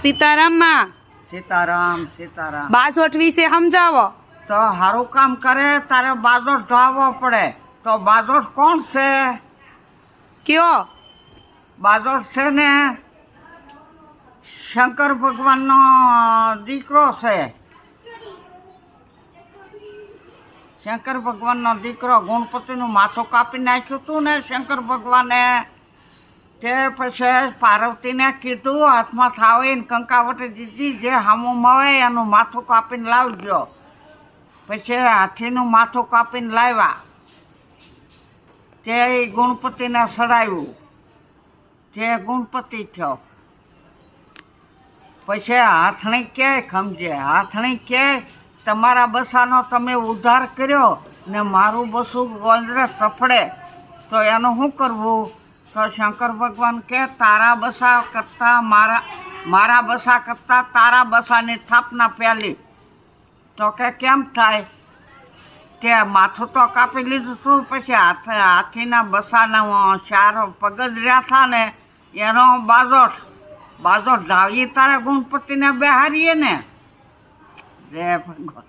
સીતારામ માં સીતારામ સીતારામ। બાસોઠ વિશે સમજાવો। તો સારું કામ કરે તારે બાજોઠ ઢાવવો પડે। તો બાજોઠ કોણ છે? કયો? બાજોઠ છે ને શંકર ભગવાનનો દીકરો છે। શંકર ભગવાનનો દીકરો ગણપતિનું માથું કાપી નાખ્યું હતું ને શંકર ભગવાને, તે પછી પાર્વતીને કીધું હાથમાં થાવીને કંકાવટી દીધી, જે હામું મળે એનું માથું કાપીને લાવજો। પછી હાથીનું માથું કાપીને લાવ્યા, તે ગણપતિને ચડાવ્યું, તે ગણપતિ થયો। પછી હાથણી કે સમજે, હાથણી કે તમારા બસાનો તમે ઉદ્ધાર કર્યો ને મારું બસું ગોંદરે તફડે તો એનું શું કરવું? તો શંકર ભગવાન કે તારા બસા કરતાં મારા બસા કરતાં તારા બસાની સ્થાપના પહેલી। તો કે કેમ થાય? તે માથું તો કાપી લીધું હતું, પછી હાથીના બસાના 4 પગ જ રહ્યા હતા ને એનો બાજોઠ ઢાળીએ તારે ગણપતિને બેહારીએ ને। જય ભગવાન।